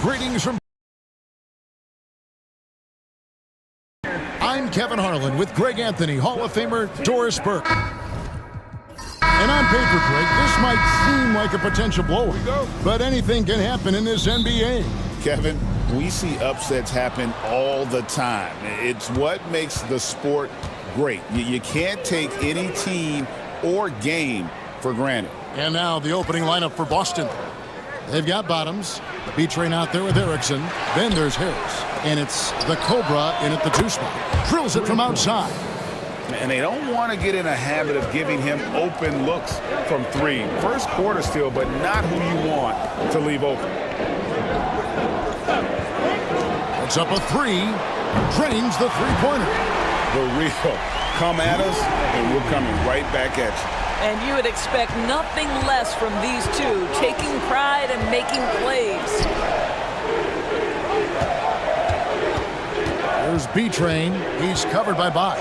Greetings from... I'm Kevin Harlan with Greg Anthony, Hall of Famer Doris Burke. And on paper, Greg, this might seem like a potential blowout, but anything can happen in this NBA. Kevin, we see upsets happen all the time. It's what makes the sport great. You can't take any team or game for granted. And now the opening lineup for Boston. They've got Bottoms, B-Train out there with Erickson. Then there's Harris. And it's the Cobra in at the 2 spot. Drills it from outside. And they don't want to get in a habit of giving him open looks from 3. First quarter still, but not who you want to leave open. Puts up a 3. Drains the 3-pointer. The real come at us, and we're coming right back at you. And you would expect nothing less from these two, taking pride and making plays. There's B-Train. He's covered by Bosch.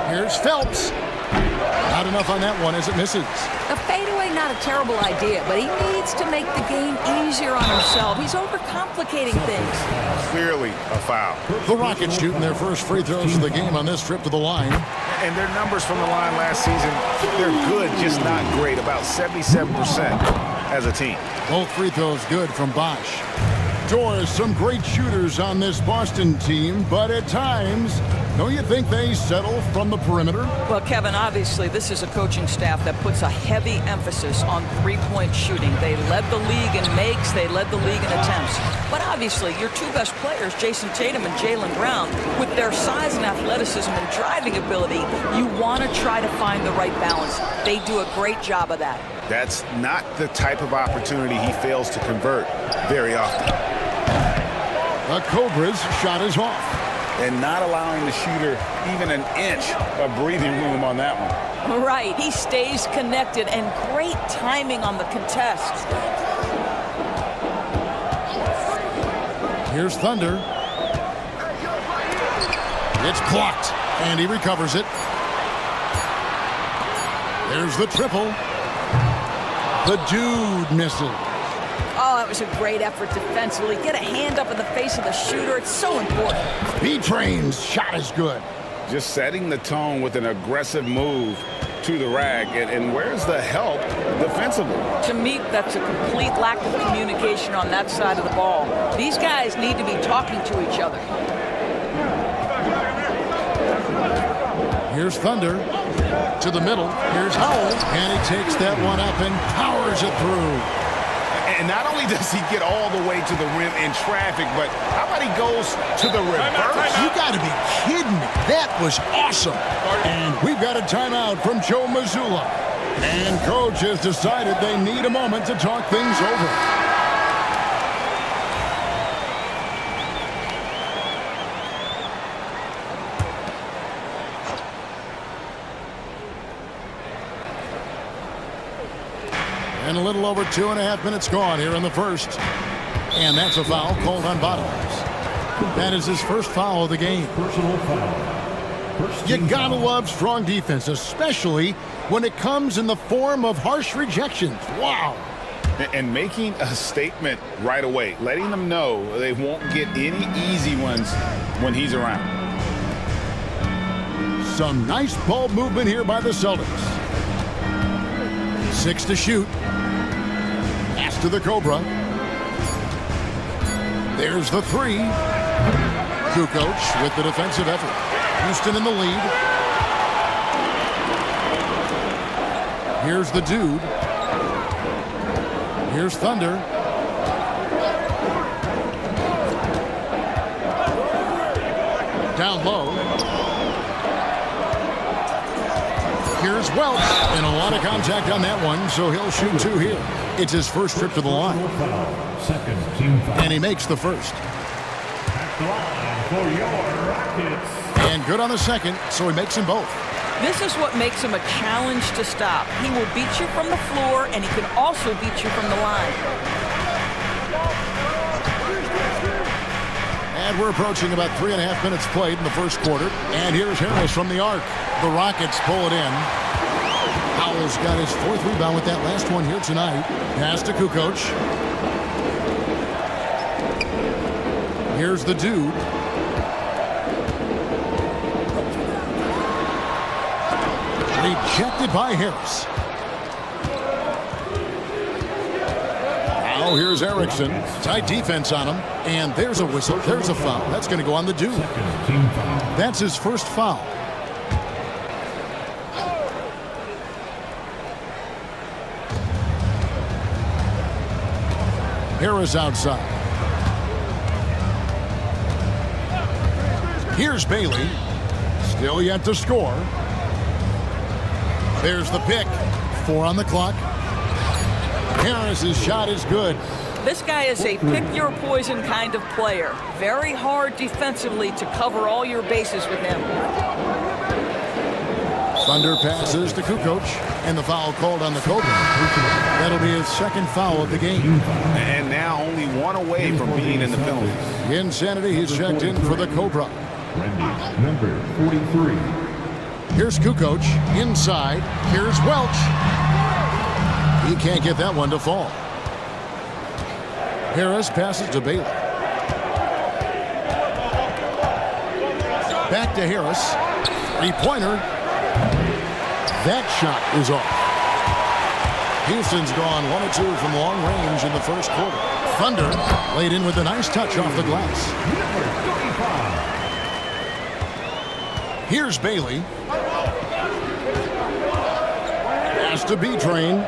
Here's Phelps. Not enough on that one as it misses. A fadeaway, not a terrible idea, but he needs to make the game easier on himself. He's overcomplicating things. Clearly a foul. The Rockets shooting their first free throws of the game on this trip to the line. And their numbers from the line last season, they're good, just not great. About 77% as a team. Both free throws good from Bosch. Doris, some great shooters on this Boston team, but at times, don't you think they settle from the perimeter? Well, Kevin, obviously this is a coaching staff that puts a heavy emphasis on three-point shooting. They led the league in makes, they led the league in attempts. But obviously, your two best players, Jason Tatum and Jaylen Brown, with their size and athleticism and driving ability, you want to try to find the right balance. They do a great job of that. That's not the type of opportunity he fails to convert very often. The Cobra's shot is off. And not allowing the shooter even an inch of breathing room on that one. Right, he stays connected and great timing on the contest. Here's Thunder. It's blocked, and he recovers it. There's the triple. The dude misses. Oh, that was a great effort defensively. Get a hand up in the face of the shooter. It's so important. B-Train's shot is good. Just setting the tone with an aggressive move to the rack. And where's the help defensively? To me, that's a complete lack of communication on that side of the ball. These guys need to be talking to each other. Here's Thunder. To the middle. Here's Howell. And he takes that one up and powers it through. And not only does he get all the way to the rim in traffic, but how about he goes to the reverse? You got to be kidding me. That was awesome. And we've got a timeout from Joe Mazzulla. And coach has decided they need a moment to talk things over. And a little over 2.5 minutes gone here in the first. And that's a foul called on Bottoms. That is his first foul of the game. Personal foul. You gotta love strong defense, especially when it comes in the form of harsh rejections. Wow. And making a statement right away, letting them know they won't get any easy ones when he's around. Some nice ball movement here by the Celtics. 6 to shoot. Pass to the Cobra. There's the 3. Kukoc with the defensive effort. Houston in the lead. Here's the dude. Here's Thunder. Down low. Here's Welch, and a lot of contact on that one, so he'll shoot 2 here. It's his first trip to the line. And he makes the first. And good on the second, so he makes them both. This is what makes him a challenge to stop. He will beat you from the floor, and he can also beat you from the line. And we're approaching about 3.5 minutes played in the first quarter. And here's Harris from the arc. The Rockets pull it in. Howell's got his 4th rebound with that last one here tonight. Pass to Kukoc. Here's the dude. Rejected by Harris. Now here's Erickson. Tight defense on him. And there's a whistle. There's a foul. That's going to go on the dude. That's his first foul. Harris outside. Here's Bailey. Still yet to score. There's the pick. 4 on the clock. Harris's shot is good. This guy is a pick-your-poison kind of player. Very hard defensively to cover all your bases with him. Thunder passes to Kukoc, and the foul called on the Cobra. That'll be his 2nd foul of the game. And now only 1 away from being in the penalty. Insanity, he's checked in for the Cobra. Number 43. Here's Kukoc, inside. Here's Welch. He can't get that one to fall. Harris passes to Bailey. Back to Harris. 3-pointer. That shot is off. Houston's gone 1 of 2 from long range in the first quarter. Thunder laid in with a nice touch off the glass. Here's Bailey. Pass to B-Train.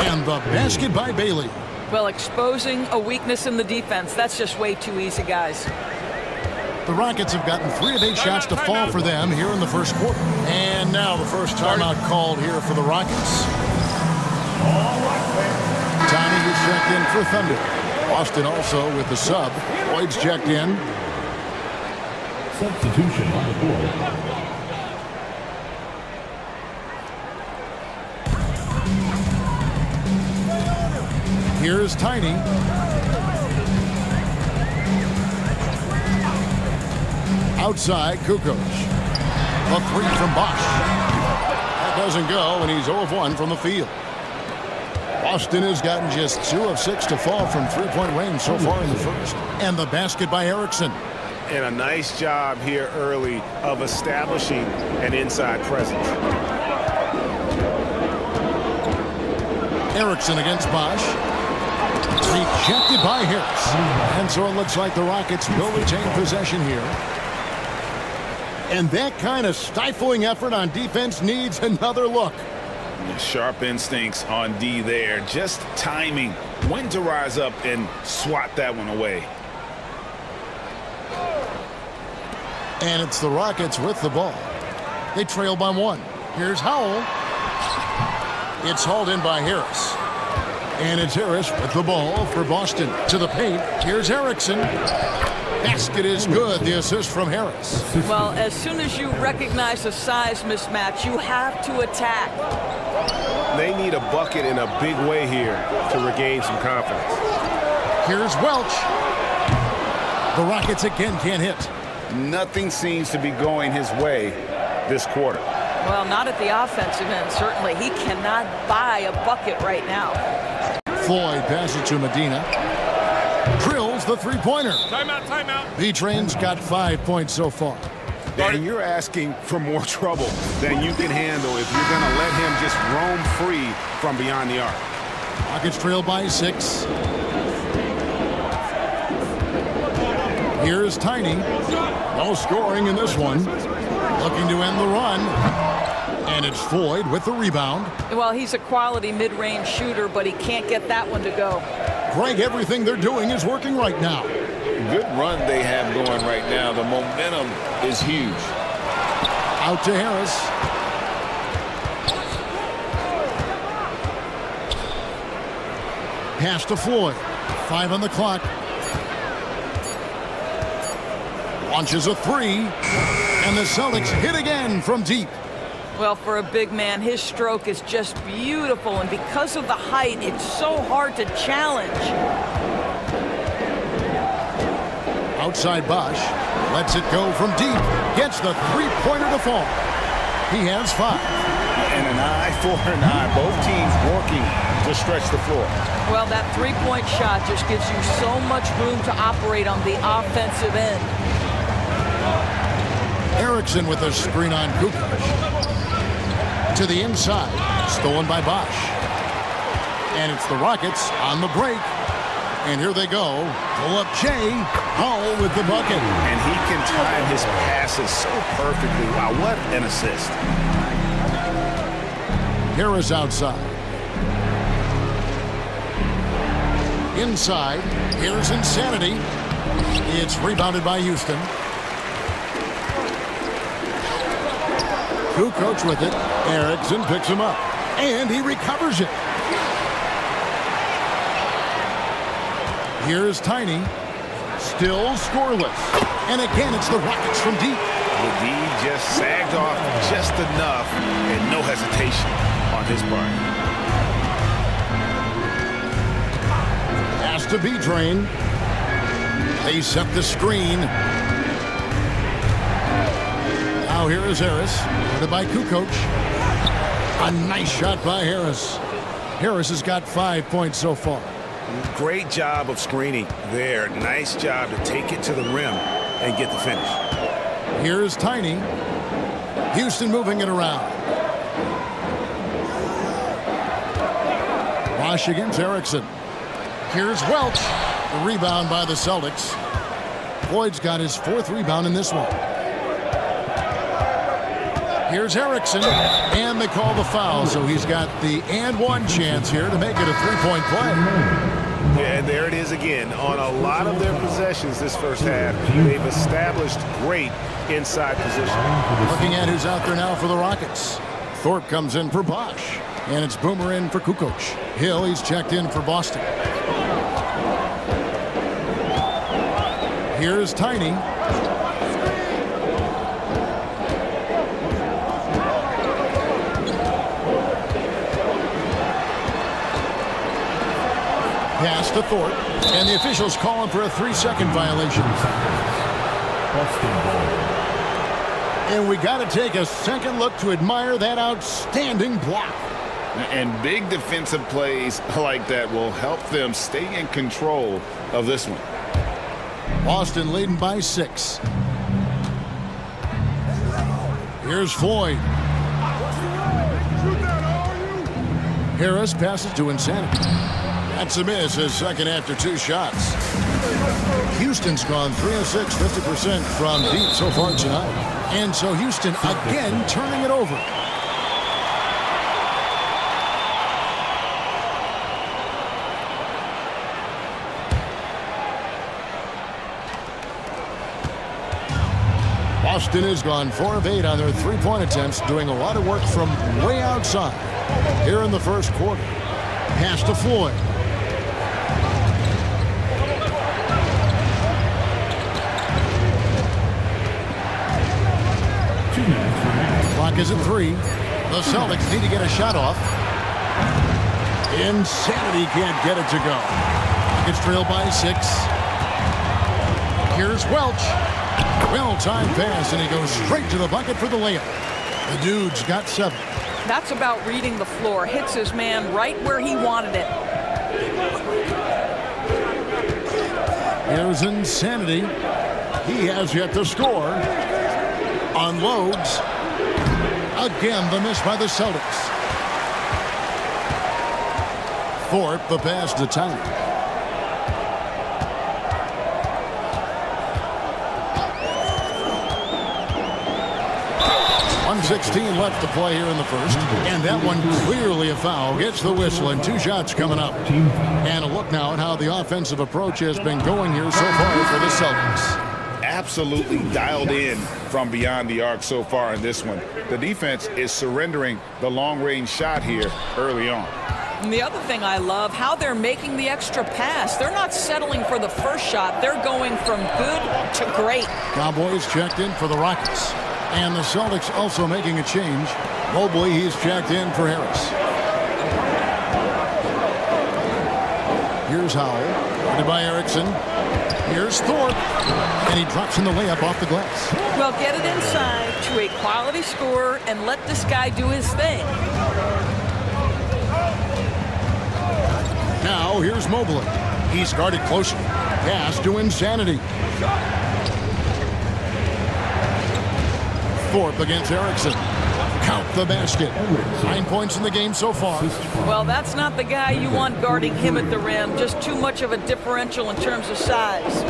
And the basket by Bailey. Well, exposing a weakness in the defense, that's just way too easy, guys. The Rockets have gotten 3 of 8 shots to fall for them here in the first quarter. And now the first timeout called here for the Rockets. Tommy is checked in for Thunder. Austin also with the sub. Lloyd's checked in. Substitution on the board. Here's Tiny. Outside, Kukoc. A 3 from Bosch. That doesn't go, and he's 0 of 1 from the field. Austin has gotten just 2 of 6 to fall from 3-point range so far in the first. And the basket by Erickson. And a nice job here early of establishing an inside presence. Erickson against Bosch. Rejected by Harris. And so it looks like the Rockets will retain possession here. And that kind of stifling effort on defense needs another look. Sharp instincts on D there. Just timing. When to rise up and swat that one away. And it's the Rockets with the ball. They trail by 1. Here's Howell. It's hauled in by Harris. And it's Harris with the ball for Boston. To the paint. Here's Erickson. Basket is good. The assist from Harris. Well, as soon as you recognize a size mismatch, you have to attack. They need a bucket in a big way here to regain some confidence. Here's Welch. The Rockets again can't hit. Nothing seems to be going his way this quarter. Well, not at the offensive end, certainly. He cannot buy a bucket right now. Floyd passes to Medina. Drills the 3-pointer. Timeout. B-Train's got 5 points so far. And you're asking for more trouble than you can handle if you're going to let him just roam free from beyond the arc. Rockets trail by 6. Here's Tiny. No scoring in this one. Looking to end the run. And it's Floyd with the rebound. Well, he's a quality mid-range shooter, but he can't get that one to go. Greg, everything they're doing is working right now. Good run they have going right now. The momentum is huge. Out to Harris. Pass to Floyd. 5 on the clock. Launches a 3. And the Celtics hit again from deep. Well, for a big man, his stroke is just beautiful, and because of the height, it's so hard to challenge. Outside Bosch. Lets it go from deep. Gets the three-pointer to fall. He has 5. And an eye for an eye. Both teams working to stretch the floor. Well, that three-point shot just gives you so much room to operate on the offensive end. Erickson with a screen on Kukoc. To the inside. Stolen by Bosch. And it's the Rockets on the break. And here they go. Pull up Jay. Hull with the bucket. And he can time his passes so perfectly. Wow, what an assist. Harris outside. Inside. Here's Insanity. It's rebounded by Houston. Kukoc with it. Erickson picks him up. And he recovers it. Here's Tiny. Still scoreless. And again, it's the Rockets from deep. The D just sagged off just enough and no hesitation on his part. Pass to B-Train. They set the screen. Now here is Harris. Guarded by Kukoc. A nice shot by Harris. Harris has got 5 points so far. Great job of screening there. Nice job to take it to the rim and get the finish. Here's Tiny. Houston moving it around. Bosch against Erickson. Here's Welch. The rebound by the Celtics. Boyd's got his 4th rebound in this one. Here's Erickson. And they call the foul, so he's got the and one chance here to make it a 3-point play. Yeah, and there it is again. On a lot of their possessions this first half, they've established great inside position. Looking at who's out there now for the Rockets. Thorpe comes in for Bosch. And it's Boomer in for Kukoc. Hill, he's checked in for Boston. Here's Tiny. Pass to Thorpe. And the officials calling for a 3-second violation. And we got to take a second look to admire that outstanding block. And big defensive plays like that will help them stay in control of this one. Boston leading by 6. Here's Floyd. Harris passes to Insanity. That's a miss, his second after 2 shots. Houston's gone 3 of 6, 50% from deep so far tonight. And so Houston again turning it over. Boston has gone 4 of 8 on their 3-point attempts, doing a lot of work from way outside here in the first quarter. Pass to Floyd. Clock is at 3. The Celtics need to get a shot off. Insanity can't get it to go. It's trailed by 6. Here's Welch. Well-timed pass, and he goes straight to the bucket for the layup. The dude's got 7. That's about reading the floor. Hits his man right where he wanted it. Here's Insanity. He has yet to score. Unloads. Again, the miss by the Celtics. Thorpe, the pass to Tiny. .116 left to play here in the first. And that one clearly a foul. Gets the whistle and 2 shots coming up. And a look now at how the offensive approach has been going here so far for the Celtics. Absolutely dialed in from beyond the arc so far in this one. The defense is surrendering the long-range shot here early on. And the other thing I love, how they're making the extra pass. They're not settling for the first shot. They're going from good to great. Cowboys checked in for the Rockets. And the Celtics also making a change. Mobley, he's checked in for Harris. Here's Howell. Guarded by Erickson. Here's Thorpe, and he drops in the layup off the glass. Well, get it inside to a quality scorer and let this guy do his thing. Now here's Mobley. He's guarded closely. Pass to Insanity. Thorpe against Erickson. Count the basket. 9 points in the game so far. Well, that's not the guy you want guarding him at the rim. Just too much of a differential in terms of size.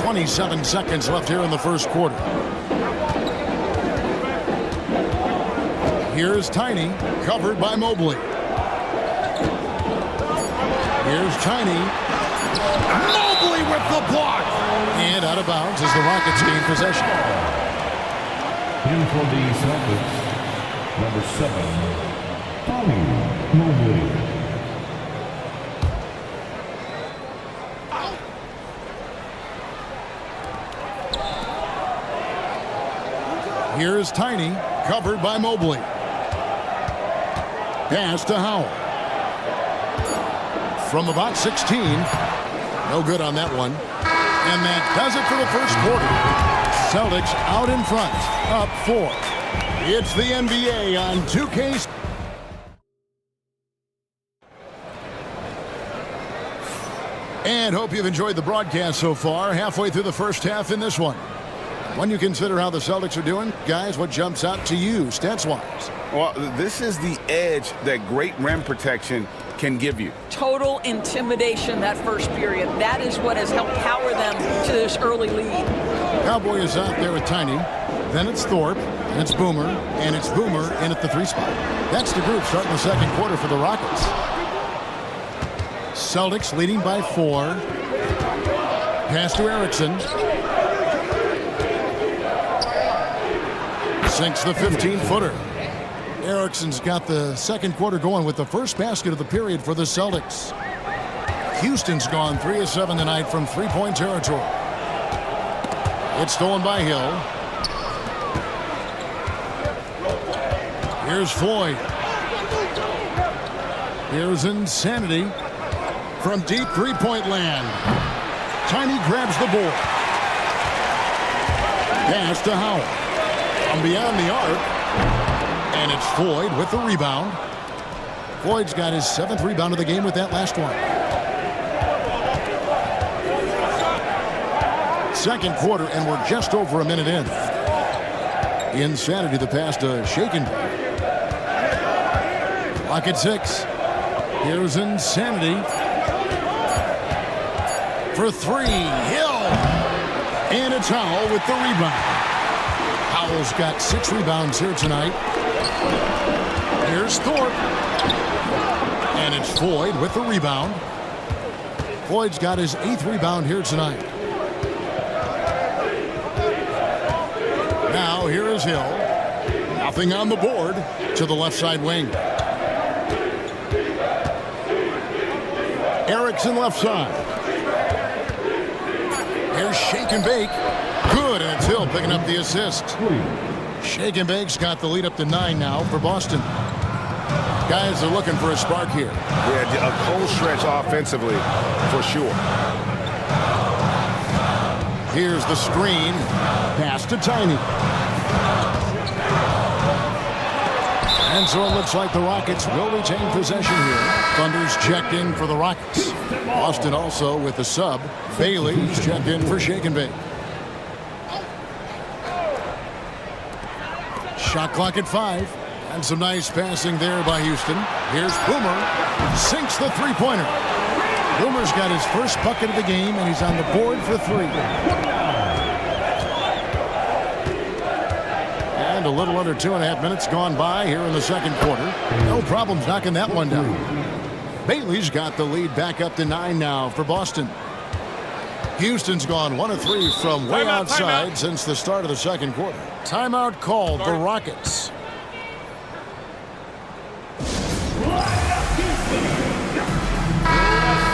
27 seconds left here in the first quarter. Here's Tiny, covered by Mobley. Here's Tiny. Mobley with the block! And out of bounds as the Rockets gain possession. In for the Celtics, number 7, Tommy Mobley. Here's Tiny, covered by Mobley. Pass to Howell. From about 16. No good on that one. And that does it for the first quarter. Celtics out in front, up 4. It's the NBA on 2K. And hope you've enjoyed the broadcast so far. Halfway through the first half in this one. When you consider how the Celtics are doing, guys, what jumps out to you stats-wise? Well, this is the edge that great rim protection can give you. Total intimidation that first period. That is what has helped power them to this early lead. Cowboy is out there with Tiny. Then it's Thorpe, and it's Boomer, and it's Boomer in at the 3 spot. That's the group starting the second quarter for the Rockets. Celtics leading by 4. Pass to Erickson. Sinks the 15-footer. Erickson's got the second quarter going with the first basket of the period for the Celtics. Houston's gone 3 of 7 tonight from three-point territory. It's stolen by Hill. Here's Floyd. Here's Insanity from deep three-point land. Tiny grabs the board. Pass to Howell. From beyond the arc. And it's Floyd with the rebound. Floyd's got his 7th rebound of the game with that last one. Second quarter, and we're just over a minute in. Insanity, the pass to Shaken. Clock at 6. Here's Insanity. For 3, Hill. And it's Howell with the rebound. Howell's got 6 rebounds here tonight. Here's Thorpe. And it's Floyd with the rebound. Floyd's got his 8th rebound here tonight. Now here is Hill. Nothing on the board to the left side wing. Erickson left side. Here's Shake and Bake. Good, and it's Hill picking up the assist. Shake and Bake's got the lead up to 9 now for Boston. Guys are looking for a spark here. Yeah, a cold stretch offensively, for sure. Here's the screen. Pass to Tiny. And so it looks like the Rockets will retain possession here. Thunder's checked in for the Rockets. Boston also with the sub. Bailey's checked in for Shake and Bake. Shot clock at 5. And some nice passing there by Houston. Here's Boomer. Sinks the three-pointer. Boomer's got his first bucket of the game, and he's on the board for 3. And a little under 2.5 minutes gone by here in the second quarter. No problems knocking that one down. Bailey's got the lead back up to 9 now for Boston. Houston's gone 1 of 3 from way outside since the start of the second quarter. Timeout called the Rockets.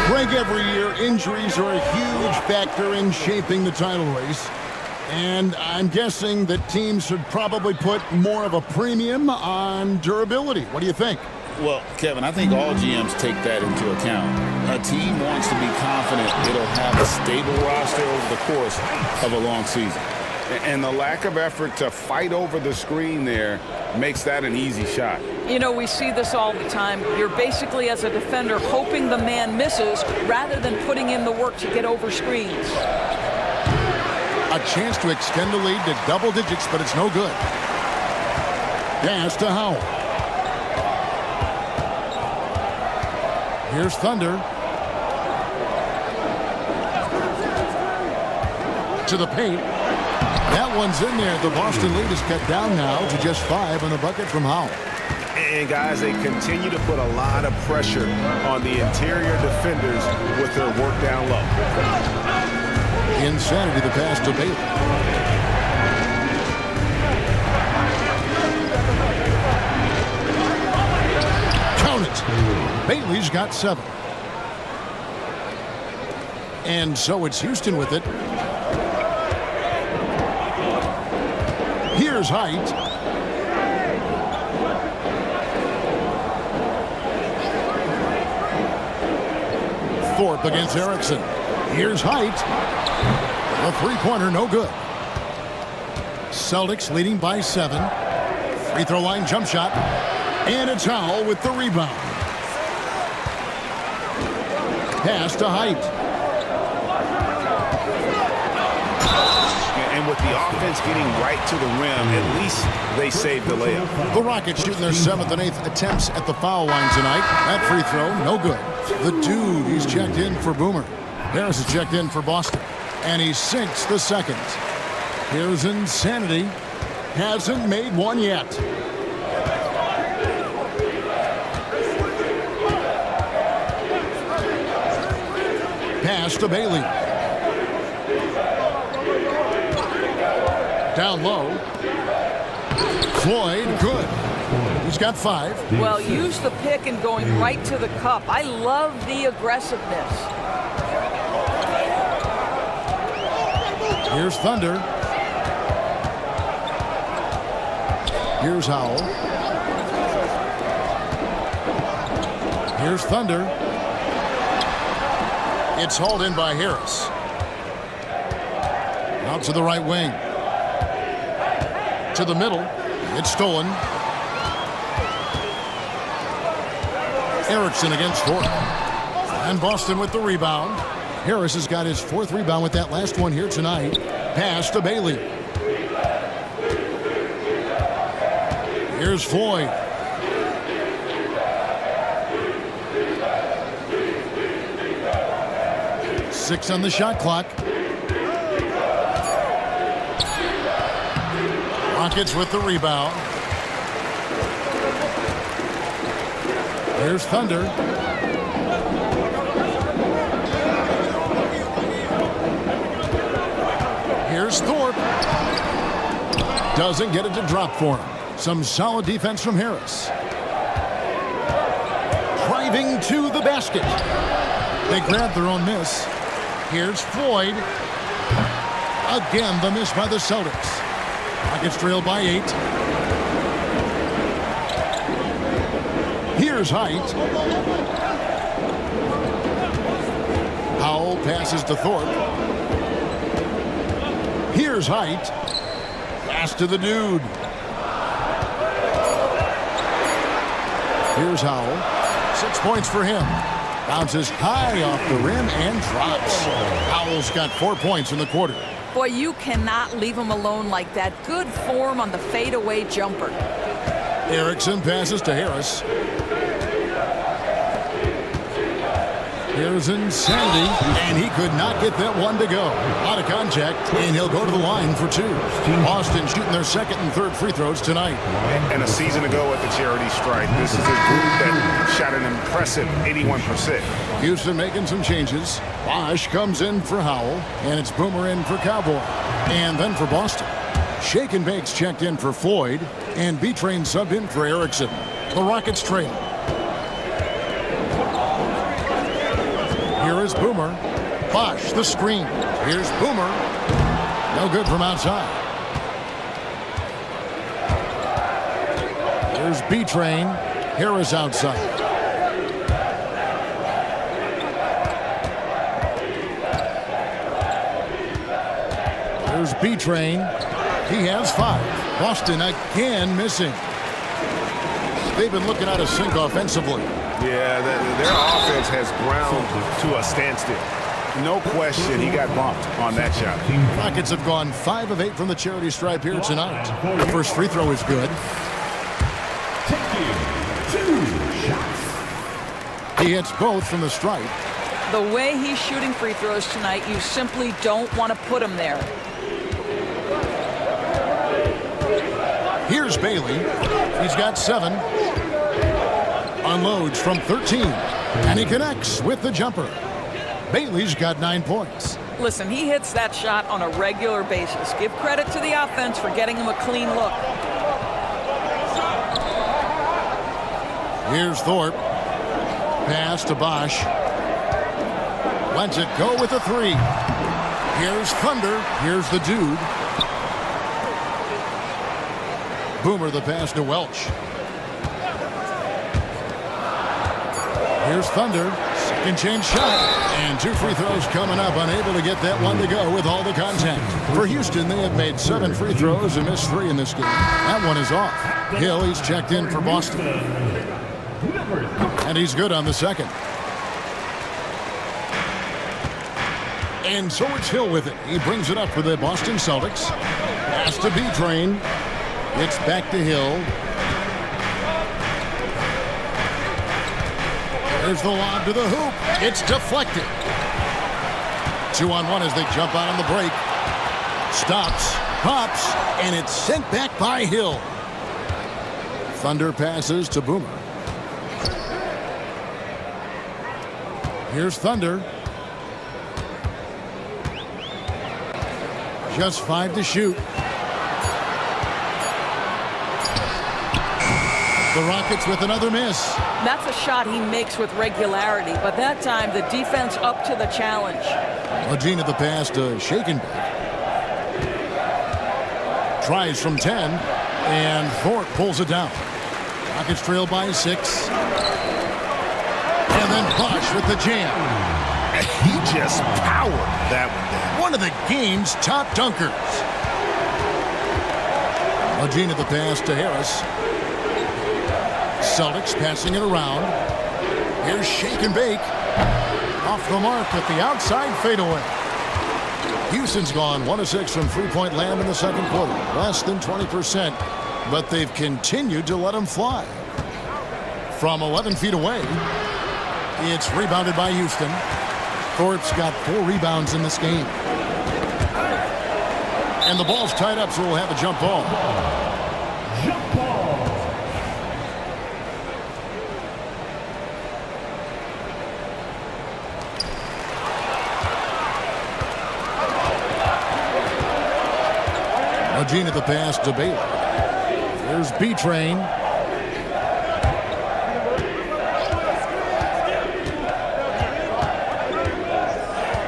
Greg, every year injuries are a huge factor in shaping the title race. And I'm guessing that teams should probably put more of a premium on durability. What do you think? Well, Kevin, I think all GMs take that into account. A team wants to be confident it'll have a stable roster over the course of a long season. And the lack of effort to fight over the screen there makes that an easy shot. You know, we see this all the time. You're basically, as a defender, hoping the man misses rather than putting in the work to get over screens. A chance to extend the lead to double digits, but it's no good. Pass to Howell. Here's Thunder. To the paint. That one's in there. The Boston lead is cut down now to just 5 on the bucket from Howell. And, guys, they continue to put a lot of pressure on the interior defenders with their work down low. Insanity, the pass to Bailey. Count it. Bailey's got 7. And so it's Houston with it. Here's Height. Thorpe against Erickson. Here's Height. A three-pointer, no good. Celtics leading by 7. Free throw line jump shot. And it's Howell with the rebound. Pass to Height. And with the offense getting right to the rim, at least they saved the layup. The Rockets shooting their 7th and 8th attempts at the foul line tonight. That free throw, no good. The dude, he's checked in for Boomer. Harris is checked in for Boston. And he sinks the second. Here's Insanity. Hasn't made one yet. Pass to Bailey. Down low. Floyd, good. He's got 5. Well, use the pick and going right to the cup. I love the aggressiveness. Here's Thunder. Here's Howell. Here's Thunder. It's hauled in by Harris. Out to the right wing. To the middle. It's stolen. Erickson against Thorpe. And Boston with the rebound. Harris has got his 4th rebound with that last one here tonight. Pass to Bailey. Here's Floyd. Six on the shot clock. Rockets with the rebound. Here's Thunder. Here's Thorpe. Doesn't get it to drop for him. Some solid defense from Harris. Driving to the basket. They grab their own miss. Here's Floyd. Again, the miss by the Celtics. Rockets trailed by 8. Here's Height. Howell passes to Thorpe. Here's Height. Pass to the dude. Here's Howell. 6 points for him. Bounces high off the rim and drops. Howell's got 4 points in the quarter. Boy, you cannot leave him alone like that. Good form on the fadeaway jumper. Erickson passes to Harris. Here's Insanity, and he could not get that one to go. Out of contact, and he'll go to the line for 2. Boston shooting their 2nd and 3rd free throws tonight. And a season ago at the charity strike, this is a group that shot an impressive 81%. Houston making some changes. Bosch comes in for Howell, and it's Boomer in for Cowboy. And then for Boston, Shake and Bake's checked in for Floyd, and B-Train subbed in for Erickson. The Rockets trail. Here is Boomer. Bosch, the screen. Here's Boomer. No good from outside. Here's B-Train. Harris outside. There's B-Train. He has 5. Boston again missing. They've been looking out of sync offensively. Yeah, their offense has ground to a standstill. No question he got bumped on that shot. Rockets have gone 5 of 8 from the charity stripe here tonight. The first free throw is good. He hits both from the stripe. The way he's shooting free throws tonight, you simply don't want to put him there. Here's Bailey. He's got 7. Unloads from 13. And he connects with the jumper. Bailey's got 9 points. Listen, he hits that shot on a regular basis. Give credit to the offense for getting him a clean look. Here's Thorpe. Pass to Bosch. Lets it go with a 3. Here's Thunder. Here's the dude. Boomer the pass to Welch. Here's Thunder. Second chance shot. And 2 free throws coming up. Unable to get that one to go with all the contact. For Houston, they have made 7 free throws and missed 3 in this game. That one is off. Hill, he's checked in for Boston. And he's good on the second. And so it's Hill with it. He brings it up for the Boston Celtics. Pass to B-Train. It's back to Hill. There's the lob to the hoop. It's deflected. 2-on-1 as they jump out on the break. Stops, pops, and it's sent back by Hill. Thunder passes to Boomer. Here's Thunder. Just 5 to shoot. The Rockets with another miss. That's a shot he makes with regularity, but that time the defense up to the challenge. Magina the pass to Shaken. Tries from 10, and Thorpe pulls it down. Rockets trail by 6. And then Bosch with the jam. He just powered that one down. One of the game's top dunkers. Magina the pass to Harris. Celtics passing it around. Here's Shake and Bake. Off the mark with the outside fadeaway. Houston's gone 1 of 6 from three-point land in the second quarter. Less than 20%, but they've continued to let them fly. From 11 feet away, it's rebounded by Houston. Thorpe's got 4 rebounds in this game. And the ball's tied up, so we'll have a jump ball. Jump ball. Magina the pass to Bailey. There's B-Train.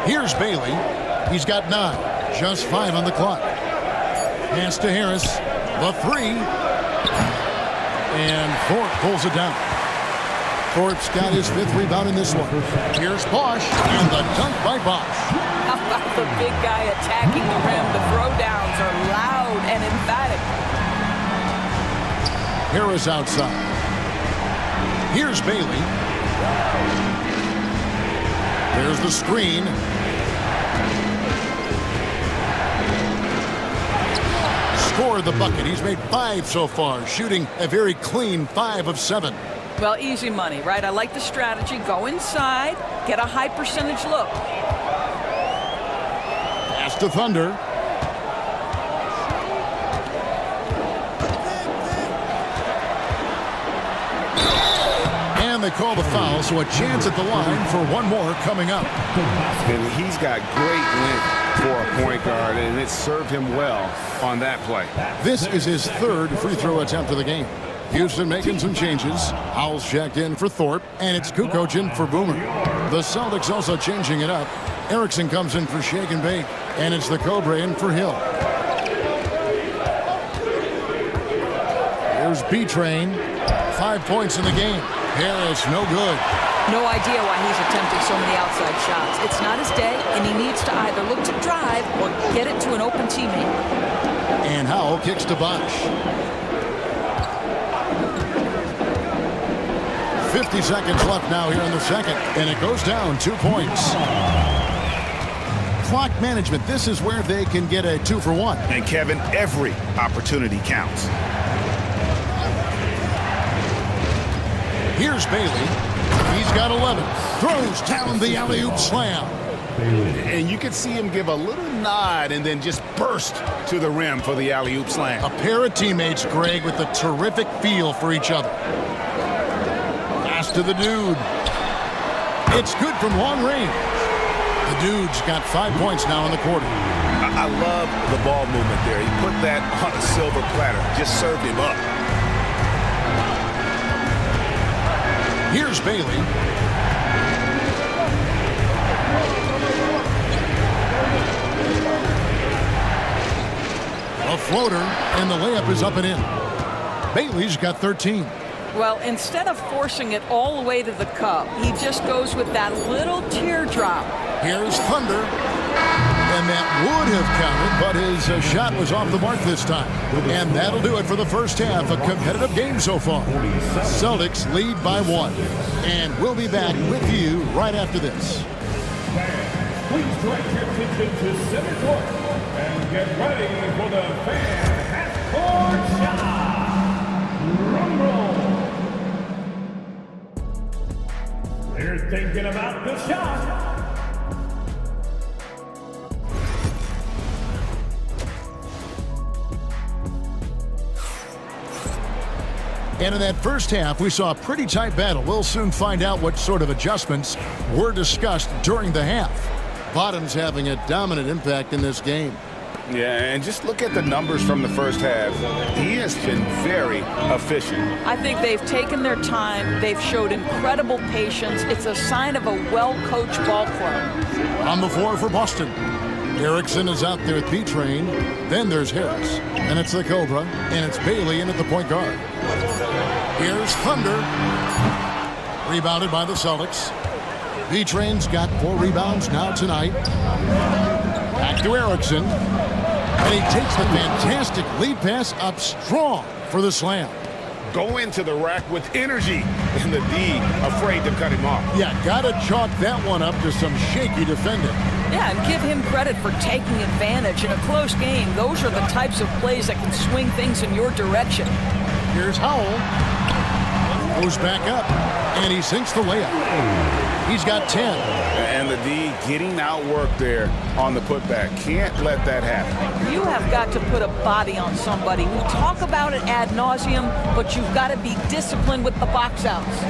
Here's Bailey. He's got 9. Just 5 on the clock. Pass to Harris. The 3. And Thorpe pulls it down. Thorpe's got his 5th rebound in this one. Here's Bosch. And the dunk by Bosch. How about the big guy attacking the rim? The throwdowns are loud and emphatic. Harris outside. Here's Bailey. There's the screen. Scored the bucket. He's made 5 so far, shooting a very clean 5 of 7. Well, easy money, right? I like the strategy. Go inside, get a high percentage look. Pass to Thunder. And they call the foul, so a chance at the line for one more coming up. And he's got great length for a point guard, and it served him well on that play. This is his 3rd free throw attempt of the game. Houston making some changes. Howell's checked in for Thorpe, and it's Kukoc in for Boomer. The Celtics also changing it up. Erickson comes in for Shake and Bake, and it's the Cobra in for Hill. Here's B-Train. 5 points in the game. Harris, no good. No idea why he's attempting so many outside shots. It's not his day, and he needs to either look to drive or get it to an open teammate. And Howell kicks to Bosch. 50 seconds left now here in the second, and it goes down 2 points. Clock management, this is where they can get a 2-for-1. And Kevin, every opportunity counts. Here's Bailey. He's got 11. Throws down the alley-oop slam. And you can see him give a little nod and then just burst to the rim for the alley-oop slam. A pair of teammates, Greg, with a terrific feel for each other. Pass to the dude. It's good from long range. The dude's got 5 points now in the quarter. I love the ball movement there. He put that on a silver platter. Just served him up. Here's Bailey. A floater, and the layup is up and in. Bailey's got 13. Well, instead of forcing it all the way to the cup, he just goes with that little teardrop. Here's Thunder. And that would have counted, but his shot was off the mark this time. And that'll do it for the first half. A competitive game so far. Celtics lead by 1. And we'll be back with you right after this. Please direct your attention to center court and get ready for the fan half-court shot. Drum roll. They're thinking about the shot. And in that first half, we saw a pretty tight battle. We'll soon find out what sort of adjustments were discussed during the half. Bottom's having a dominant impact in this game. Yeah, and just look at the numbers from the first half. He has been very efficient. I think they've taken their time. They've showed incredible patience. It's a sign of a well-coached ball club. On the floor for Boston. Erickson is out there at B-Train. Then there's Harris. And it's the Cobra. And it's Bailey in at the point guard. Here's Thunder. Rebounded by the Celtics. B-Train's got 4 rebounds now tonight. Back to Erickson. And he takes the fantastic lead pass up strong for the slam. Go into the rack with energy, and the D afraid to cut him off. Yeah, gotta chalk that one up to some shaky defending. Yeah, and give him credit for taking advantage in a close game. Those are the types of plays that can swing things in your direction. Here's Howell. Goes back up, and he sinks the layup. He's got 10. And the D getting outworked there on the putback. Can't let that happen. You have got to put a body on somebody. We talk about it ad nauseum, but you've got to be disciplined with the box outs.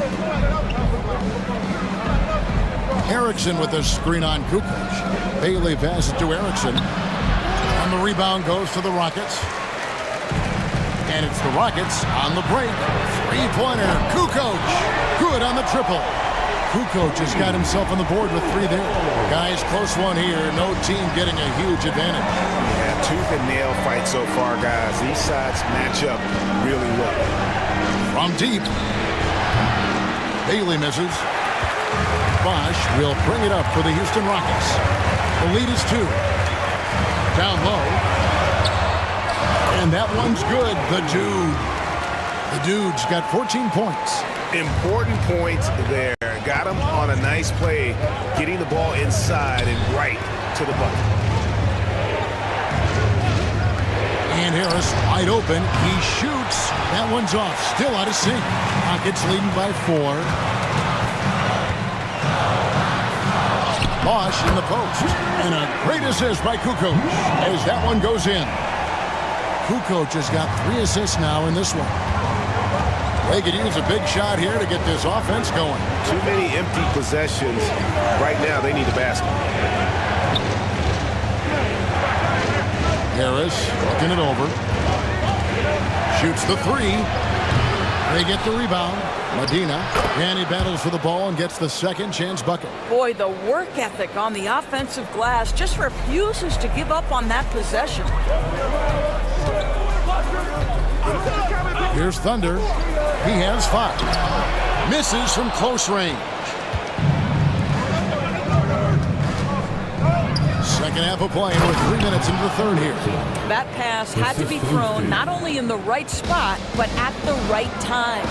Erickson with a screen on Kukoc. Bailey passes to Erickson. And the rebound goes to the Rockets. And it's the Rockets on the break. Three-pointer. Kukoc. Good on the triple. Kukoc has got himself on the board with 3 there. Guys, close one here. No team getting a huge advantage. Yeah, tooth and nail fight so far, guys. These sides match up really well. From deep. Bailey misses. Bosch will bring it up for the Houston Rockets. The lead is 2. Down low. And that one's good. The dude's got 14 points. Important points there. Got him on a nice play, getting the ball inside and right to the bucket. And Harris wide open. He shoots. That one's off. Still out of sync. Rockets leading by 4. Bosch in the post. And a great assist by Kukoc as that one goes in. Kukoc has got 3 assists now in this one. They could use a big shot here to get this offense going. Too many empty possessions. Right now, they need a basket. Harris looking it over. Shoots the 3. They get the rebound. Medina. And he battles for the ball and gets the second chance bucket. Boy, the work ethic on the offensive glass just refuses to give up on that possession. Here's Thunder. He has 5. Misses from close range. Second half of play. We're 3 minutes into the third here. That pass had to be thrown not only in the right spot, but at the right time.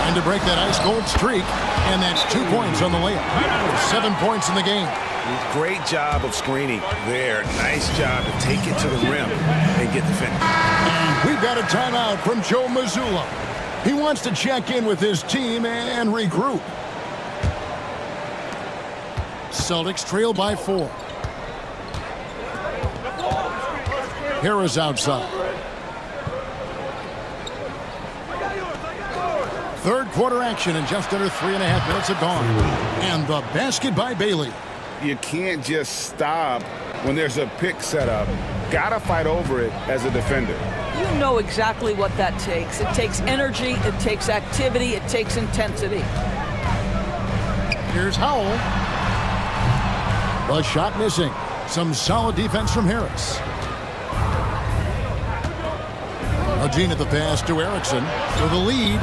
And to break that ice-cold streak, and that's 2 points on the layup. 7 points in the game. Great job of screening there. Nice job to take it to the rim and get the finish. We've got a timeout from Joe Mazzulla. He wants to check in with his team and regroup. Celtics trail by 4. Harris outside. Third quarter action in just under 3.5 minutes have gone. And the basket by Bailey. You can't just stop when there's a pick set up. Gotta fight over it as a defender. You know exactly what that takes. It takes energy, it takes activity, it takes intensity. Here's Howell. The shot missing. Some solid defense from Harris. Agena the pass to Erickson for the lead.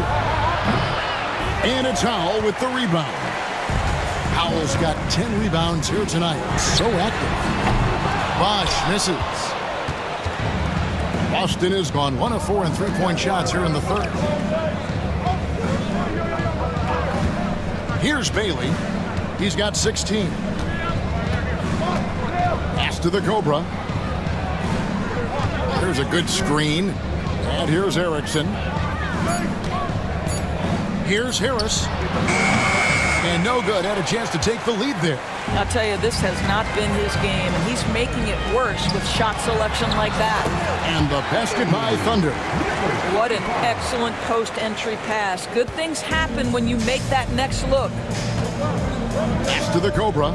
And it's Howell with the rebound. Howell's got 10 rebounds here tonight. So active. Bosch misses. Boston has gone 1 of 4 in three-point shots here in the third. Here's Bailey. He's got 16. Pass to the Cobra. Here's a good screen. And here's Erickson. Here's Harris. And no good. Had a chance to take the lead there. I'll tell you, this has not been his game, and he's making it worse with shot selection like that. And the basket by Thunder. What an excellent post-entry pass. Good things happen when you make that next look. Pass to the Cobra.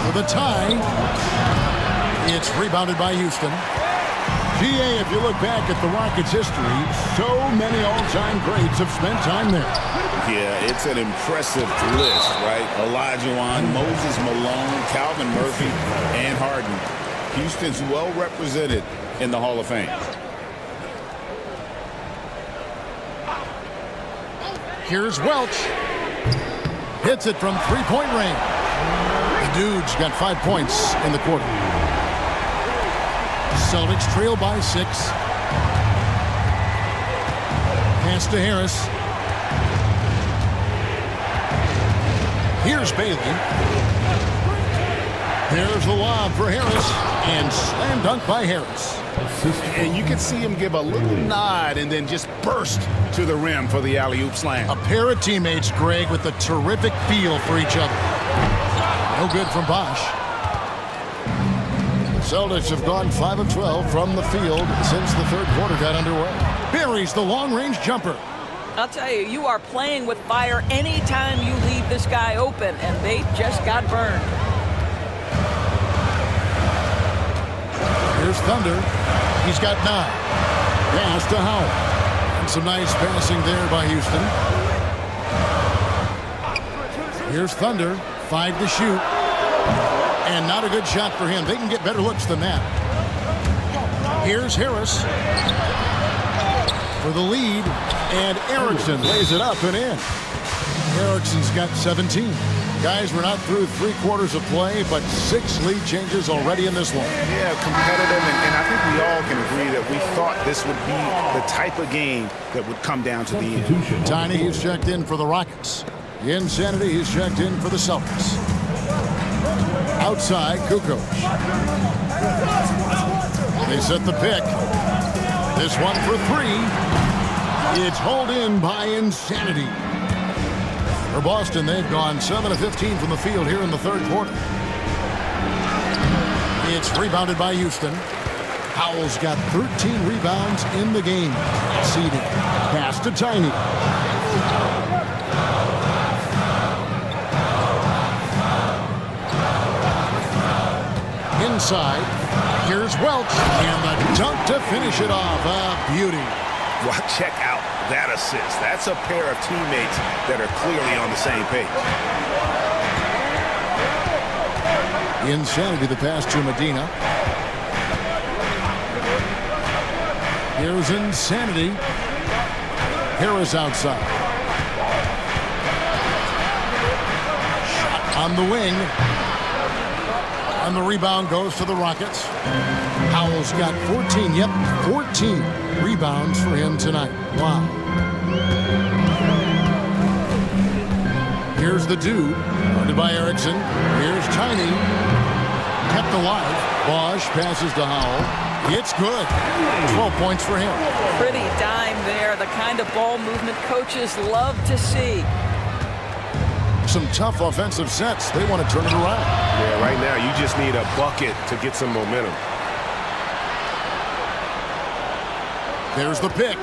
For the tie. It's rebounded by Houston. GA, if you look back at the Rockets' history, so many all-time greats have spent time there. Yeah, it's an impressive list, right? Olajuwon, Moses Malone, Calvin Murphy, and Harden. Houston's well represented in the Hall of Fame. Here's Welch. Hits it from three-point range. The Dude's got 5 points in the quarter. Celtics trail by 6. Pass to Harris. Here's Bailey. There's the lob for Harris. And slam dunk by Harris. And you can see him give a little nod and then just burst to the rim for the alley-oop slam. A pair of teammates, Greg, with a terrific feel for each other. No good from Bosch. Celtics have gone 5 of 12 from the field since the third quarter got underway. Buries the long-range jumper. I'll tell you, you are playing with fire anytime you leave this guy open, and they just got burned. Here's Thunder. He's got 9. Pass to Howell. And some nice passing there by Houston. Here's Thunder. 5 to shoot. And not a good shot for him. They can get better looks than that. Here's Harris for the lead. And Erickson lays it up and in. Erickson's got 17. Guys, we're not through 3 quarters of play, but 6 lead changes already in this one. Yeah, competitive, and I think we all can agree that we thought this would be the type of game that would come down to the end. Tiny, he's checked in for the Rockets. Insanity, he's checked in for the Celtics. Outside, Kukoc. They set the pick. This one for 3. It's hauled in by Insanity. For Boston, they've gone 7 of 15 from the field here in the third quarter. It's rebounded by Houston. Howell's got 13 rebounds in the game. Seeding. Pass to Tiny. Inside. Here's Welch. And the dunk to finish it off. A beauty. Well, check out that assist. That's a pair of teammates that are clearly on the same page. Insanity the pass to Medina. Here's Insanity. Harris outside. Shot on the wing. And the rebound goes to the Rockets. Howell's got 14. Yep, 14 rebounds for him tonight. Wow. Here's the dude. Guarded by Erickson. Here's Tiny. Kept alive. Bosch passes to Howell. It's good. 12 points for him. Pretty dime there. The kind of ball movement coaches love to see. Some tough offensive sets. They want to turn it around. Yeah, right now you just need a bucket to get some momentum. There's the pick.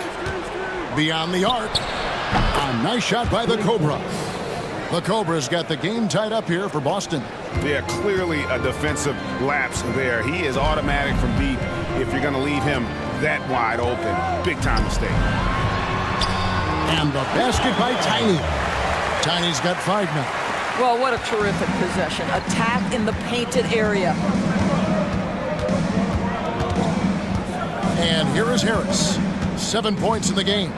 Beyond the arc. A nice shot by the Cobra. The Cobra's got the game tied up here for Boston. Yeah, clearly a defensive lapse there. He is automatic from deep if you're going to leave him that wide open. Big time mistake. And the basket by Tiny. Tiny's got 5 now. Well, what a terrific possession. Attack in the painted area. And here is Harris. 7 points in the game.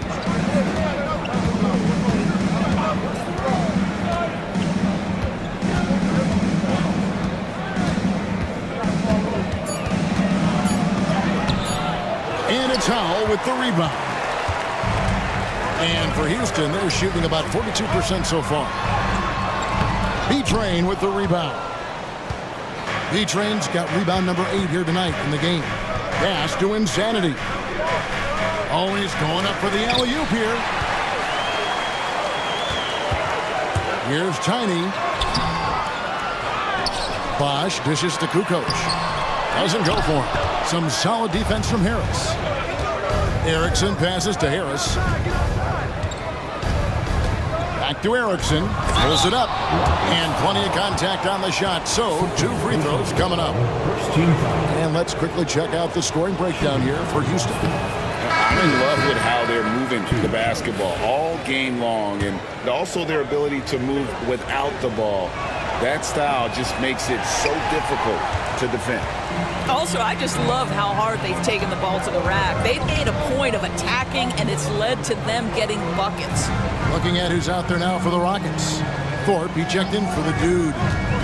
And it's Howell with the rebound. And for Houston, they're shooting about 42% so far. B-Train with the rebound. B-Train's got rebound number 8 here tonight in the game. Pass to Insanity. Always going up for the alley-oop here. Here's Tiny. Bosch dishes to Kukoc. Doesn't go for him. Some solid defense from Harris. Erickson passes to Harris. Back to Erickson. Pulls it up. And plenty of contact on the shot. So, 2 free throws coming up. And let's quickly check out the scoring breakdown here for Houston. I'm in love with how they're moving the basketball all game long, and also their ability to move without the ball. That style just makes it so difficult to defend. Also, I just love how hard they've taken the ball to the rack. They've made a point of attacking, and it's led to them getting buckets. Looking at who's out there now for the Rockets. Thorpe, he checked in for the dude.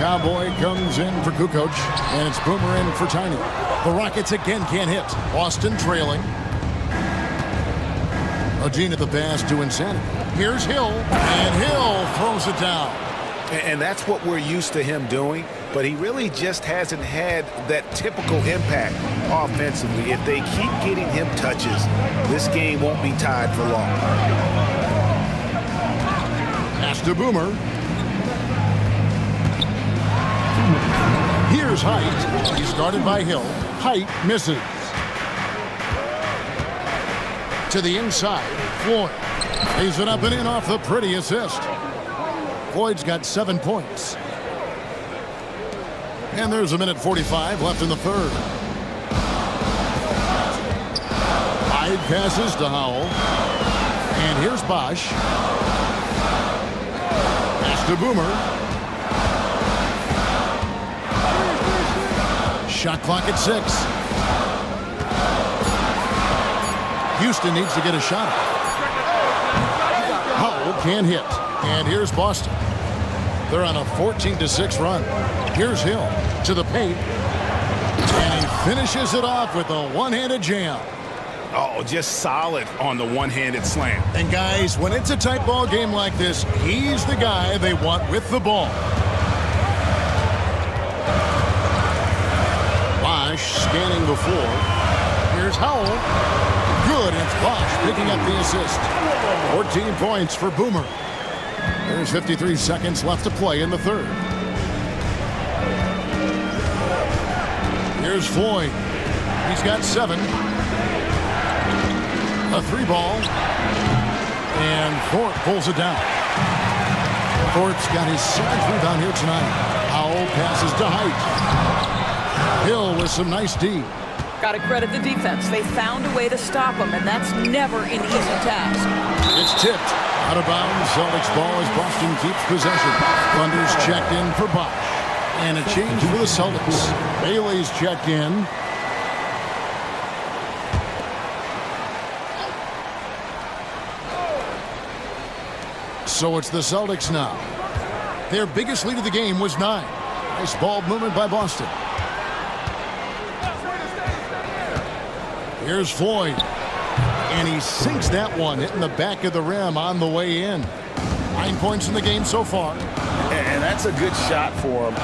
Cowboy comes in for Kukoc, and it's Boomer in for Tiny. The Rockets again can't hit. Boston trailing. Agena the pass to Insanity. Here's Hill, and Hill throws it down. And that's what we're used to him doing, but he really just hasn't had that typical impact offensively. If they keep getting him touches, this game won't be tied for long. Pass to Boomer. Here's Height. He's guarded by Hill. Height misses. To the inside, Floyd. Lays it up and in off the pretty assist. Floyd's got 7 points. And there's 1:45 left in the third. Hyde passes to Howell. And here's Bosch. Pass to Boomer. Shot clock at 6. Houston needs to get a shot. Howell can't hit. And here's Boston. They're on a 14-6 run. Here's Hill to the paint. And he finishes it off with a one-handed jam. Oh, just solid on the one-handed slam. And guys, when it's a tight ball game like this, he's the guy they want with the ball. Bosch scanning before. Here's Howell. Good, it's Bosch picking up the assist. 14 points for Boomer. There's 53 seconds left to play in the third. Here's Floyd. He's got 7. A 3 ball. And Thorpe pulls it down. Thorpe's got his 7th rebound here tonight. Howell passes to Height. Hill with some nice D. Got to credit the defense. They found a way to stop them, and that's never an easy task. It's tipped. Out of bounds. Celtics ball as Boston keeps possession. Thunder's checked in for Bosch. And a change for the Celtics. Bailey's checked in. So it's the Celtics now. Their biggest lead of the game was 9. Nice ball movement by Boston. Here's Floyd. And he sinks that one, hitting the back of the rim on the way in. 9 points in the game so far. And that's a good shot for him.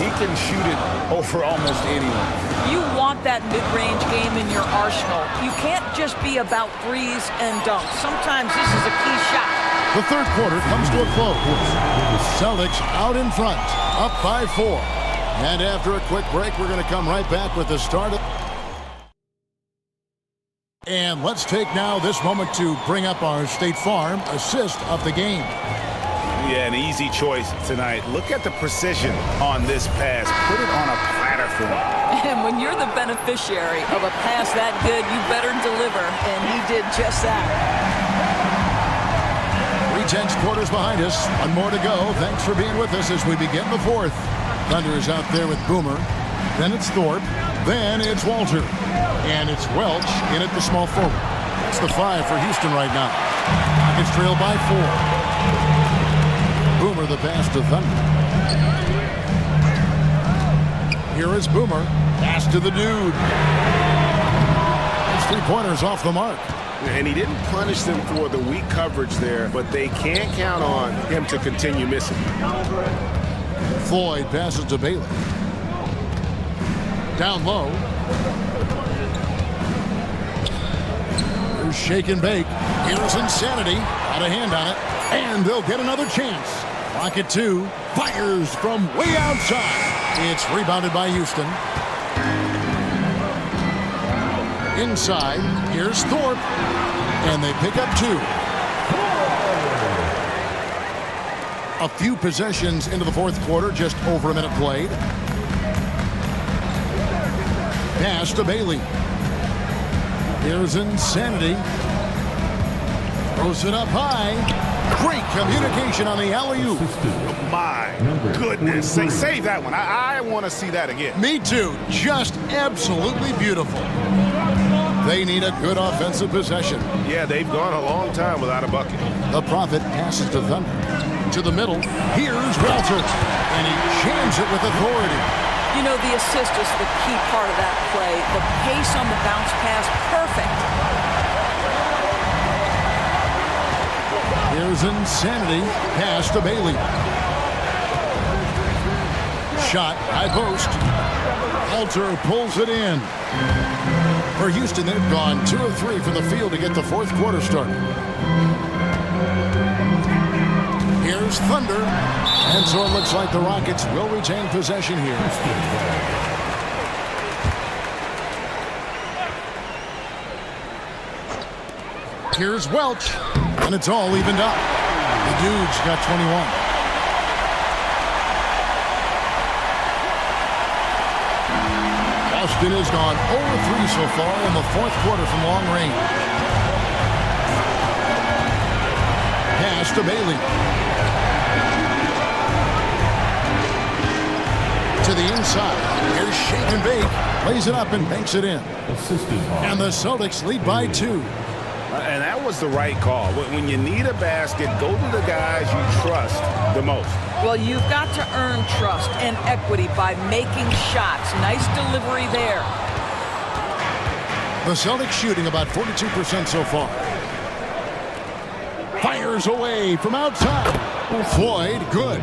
He can shoot it over almost anyone. You want that mid-range game in your arsenal. You can't just be about threes and dunks. Sometimes this is a key shot. The third quarter comes to a close. The Celtics out in front, up by 4. And after a quick break, we're going to come right back with the start of... And let's take now this moment to bring up our State Farm assist of the game. Yeah, an easy choice tonight. Look at the precision on this pass. Put it on a platter for him. And when you're the beneficiary of a pass that good, you better deliver. And he did just that. 3/10 quarters behind us. One more to go. Thanks for being with us as we begin the fourth. Thunder is out there with Boomer. Then it's Thorpe. Then it's Walter. And it's Welch in at the small forward. It's the 5 for Houston right now. It's trailed by 4. Boomer the pass to Thunder. Here is Boomer. Pass to the dude. His 3-pointers off the mark. And he didn't punish them for the weak coverage there, but they can't count on him to continue missing. Floyd passes to Bailey. Down low. Here's shake and bake. Here's Insanity. Got a hand on it. And they'll get another chance. Rocket 2 fires from way outside. It's rebounded by Houston. Inside, here's Thorpe. And they pick up 2. A few possessions into the fourth quarter, just over a minute played. Pass to Bailey. Here's Insanity. Throws it up high. Great communication on the alley-oop. My goodness. Save that one. I want to see that again. Me too. Just absolutely beautiful. They need a good offensive possession. Yeah, they've gone a long time without a bucket. The Prophet passes to Thunder. To the middle. Here's Walter. And he jams it with authority. You know, the assist is the key part of that play. The pace on the bounce pass, perfect. Here's Insanity. Pass to Bailey. Shot, high post. Walter pulls it in. For Houston, they've gone 2 of 3 from the field to get the fourth quarter started. Here's Thunder. And so it looks like the Rockets will retain possession here. Here's Welch. And it's all evened up. The dude's got 21. Boston has gone 0-3 so far in the fourth quarter from long range. Pass to Bailey. To the inside. Here's shake and bake. Lays it up and banks it in. And the Celtics lead by 2. And that was the right call. When you need a basket, go to the guys you trust the most. Well, you've got to earn trust and equity by making shots. Nice delivery there. The Celtics shooting about 42% so far. Fires away from outside. Floyd, good.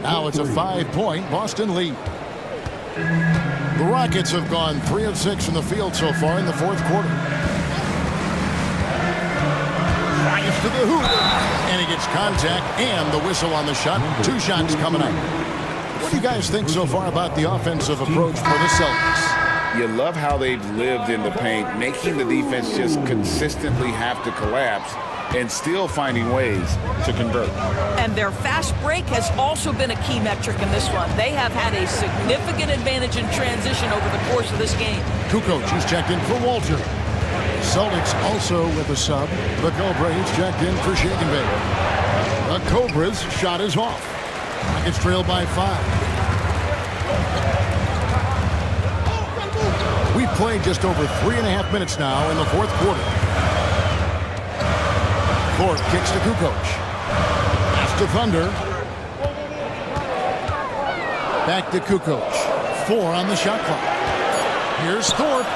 Now it's a 5-point Boston lead. The Rockets have gone 3 of 6 from the field so far in the fourth quarter. Drives to the hoop. And he gets contact and the whistle on the shot. 2 shots coming up. What do you guys think so far about the offensive approach for the Celtics? You love how they've lived in the paint, making the defense just consistently have to collapse and still finding ways to convert. And their fast break has also been a key metric in this one. They have had a significant advantage in transition over the course of this game. Kukoc is checked in for Walter. Celtics also with a sub. The Cobra is checked in for shake and bake. The Cobra's shot is off. It's trailed by 5. We've played just over 3.5 minutes now in the fourth quarter. Thorpe kicks to Kukoc. Pass to Thunder. Back to Kukoc. 4 on the shot clock. Here's Thorpe.